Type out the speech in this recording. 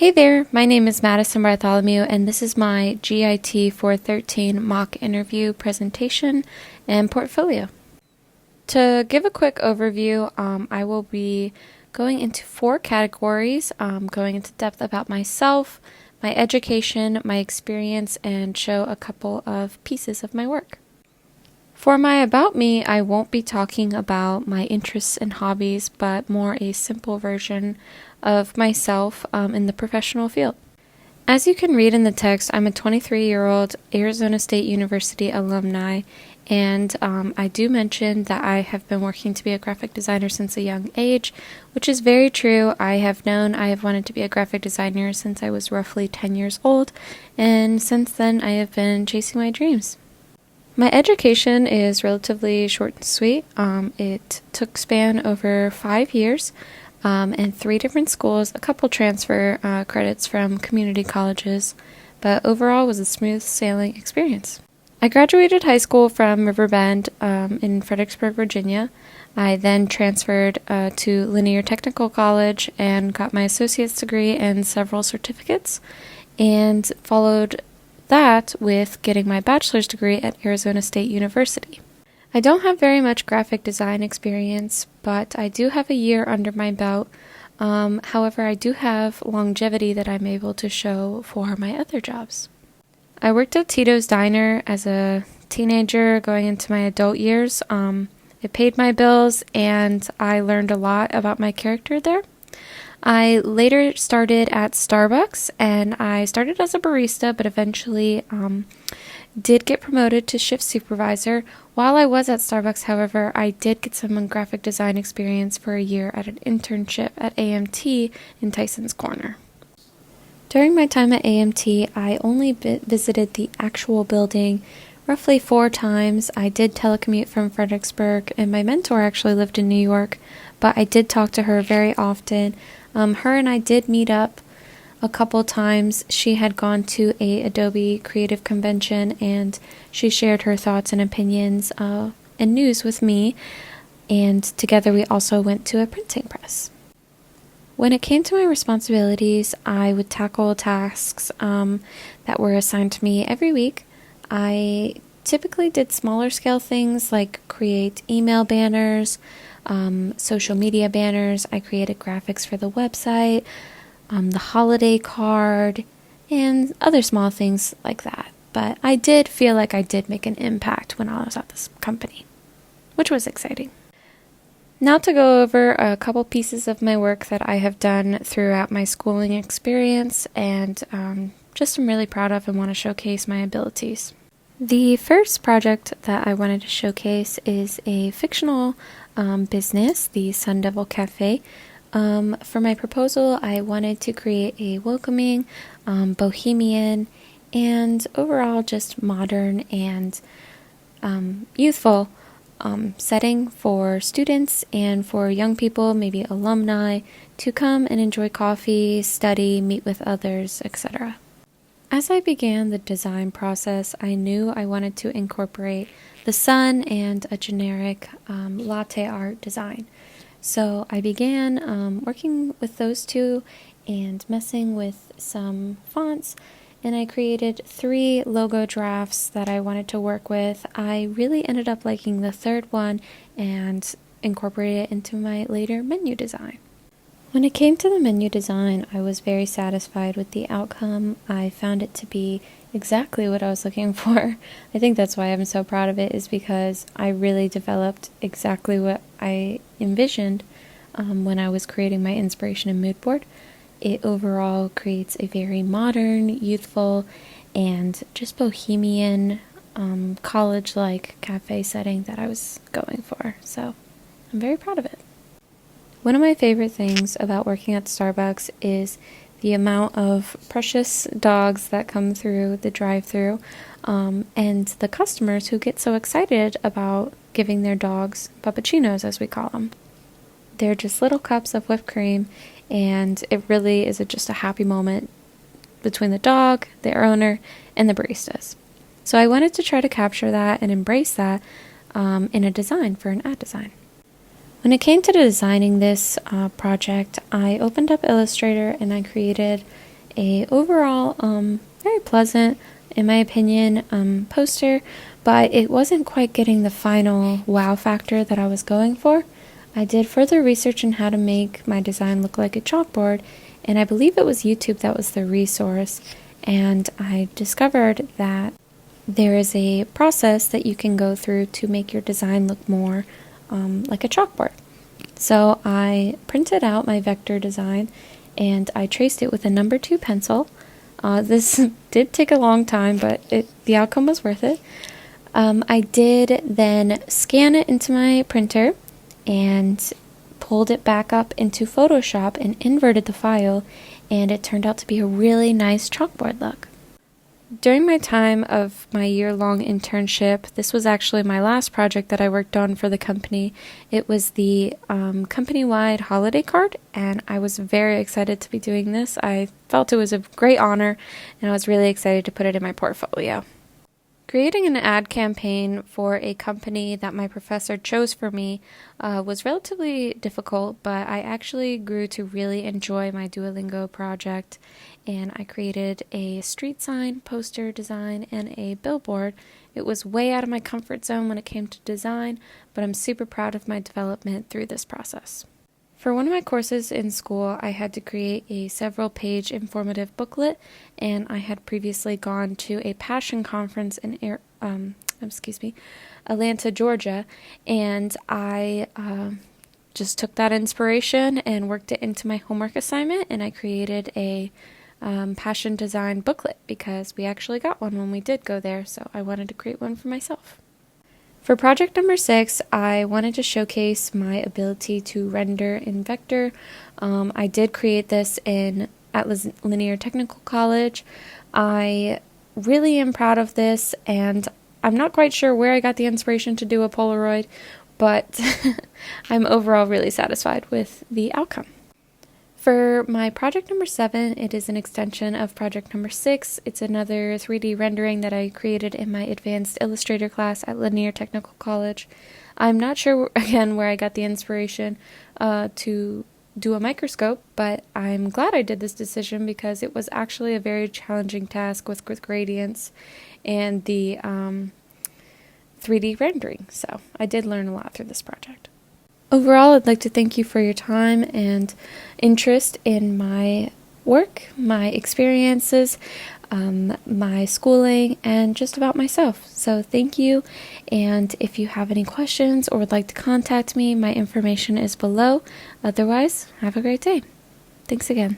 Hey there, my name is Madison Bartholomew, and this is my GIT413 mock interview presentation and portfolio. To give a quick overview, I will be going into 4 categories, going into depth about myself, my education, my experience, and show a couple of pieces of my work. For my About Me, I won't be talking about my interests and hobbies, but more a simple version of myself in the professional field. As you can read in the text, I'm a 23-year-old Arizona State University alumni, and I do mention that I have been working to be a graphic designer since a young age, which is very true. I have wanted to be a graphic designer since I was roughly 10 years old, and since then I have been chasing my dreams. My education is relatively short and sweet. It took span over 5 years and 3 different schools, a couple transfer credits from community colleges, but overall was a smooth sailing experience. I graduated high school from Riverbend in Fredericksburg, Virginia. I then transferred to Linear Technical College and got my associate's degree and several certificates, and followed that with getting my bachelor's degree at Arizona State University. I don't have very much graphic design experience, but I do have a year under my belt. However, I do have longevity that I'm able to show for my other jobs. I worked at Tito's Diner as a teenager going into my adult years. It paid my bills, and I learned a lot about my character there. I later started at Starbucks, and I started as a barista, but eventually did get promoted to shift supervisor. While I was at Starbucks, however, I did get some graphic design experience for a year at an internship at AMT in Tyson's Corner. During my time at AMT, I only visited the actual building roughly 4 times. I did telecommute from Fredericksburg, and my mentor actually lived in New York, but I did talk to her very often. Her and I did meet up a couple times. She had gone to a Adobe Creative Convention, and she shared her thoughts and opinions and news with me, and together we also went to a printing press. When it came to my responsibilities, I would tackle tasks that were assigned to me every week. I typically did smaller scale things like create email banners, social media banners. I created graphics for the website, the holiday card, and other small things like that. But I did feel like I did make an impact when I was at this company, which was exciting. Now to go over a couple pieces of my work that I have done throughout my schooling experience, and just am really proud of and want to showcase my abilities. The first project that I wanted to showcase is a fictional business, the Sun Devil Cafe. For my proposal, I wanted to create a welcoming, bohemian, and overall just modern and youthful setting for students and for young people, maybe alumni, to come and enjoy coffee, study, meet with others, etc. As I began the design process, I knew I wanted to incorporate the sun and a generic latte art design. So I began working with those two and messing with some fonts, and I created 3 logo drafts that I wanted to work with. I really ended up liking the third one and incorporated it into my later menu design. When it came to the menu design, I was very satisfied with the outcome. I found it to be exactly what I was looking for. I think that's why I'm so proud of it, is because I really developed exactly what I envisioned when I was creating my inspiration and mood board. It overall creates a very modern, youthful, and just bohemian, college-like cafe setting that I was going for. So I'm very proud of it. One of my favorite things about working at Starbucks is the amount of precious dogs that come through the drive-thru, and the customers who get so excited about giving their dogs puppuccinos, as we call them. They're just little cups of whipped cream, and it really is just a happy moment between the dog, their owner, and the baristas. So I wanted to try to capture that and embrace that in a design for an ad design. When it came to designing this project, I opened up Illustrator and I created a overall very pleasant, in my opinion, poster, but it wasn't quite getting the final wow factor that I was going for. I did further research on how to make my design look like a chalkboard, and I believe it was YouTube that was the resource, and I discovered that there is a process that you can go through to make your design look more like a chalkboard. So I printed out my vector design and I traced it with a number 2 pencil. This did take a long time, but the outcome was worth it. I did then scan it into my printer and pulled it back up into Photoshop and inverted the file, and it turned out to be a really nice chalkboard look. During my time of my year-long internship, this was actually my last project that I worked on for the company. It was the company-wide holiday card, and I was very excited to be doing this. I felt it was a great honor, and I was really excited to put it in my portfolio. Creating an ad campaign for a company that my professor chose for me was relatively difficult, but I actually grew to really enjoy my Duolingo project, and I created a street sign, poster design, and a billboard. It was way out of my comfort zone when it came to design, but I'm super proud of my development through this process. For one of my courses in school, I had to create a several-page informative booklet, and I had previously gone to a passion conference in Atlanta, Georgia, and I just took that inspiration and worked it into my homework assignment, and I created a passion design booklet because we actually got one when we did go there, so I wanted to create one for myself. For project number 6, I wanted to showcase my ability to render in vector. I did create this at Linear Technical College. I really am proud of this, and I'm not quite sure where I got the inspiration to do a Polaroid, but I'm overall really satisfied with the outcome. For my project number 7, it is an extension of project number 6. It's another 3D rendering that I created in my advanced Illustrator class at Linear Technical College. I'm not sure, again, where I got the inspiration to do a microscope, but I'm glad I did this decision because it was actually a very challenging task with gradients and the 3D rendering. So I did learn a lot through this project. Overall, I'd like to thank you for your time and interest in my work, my experiences, my schooling, and just about myself. So thank you, and if you have any questions or would like to contact me, my information is below. Otherwise, have a great day. Thanks again.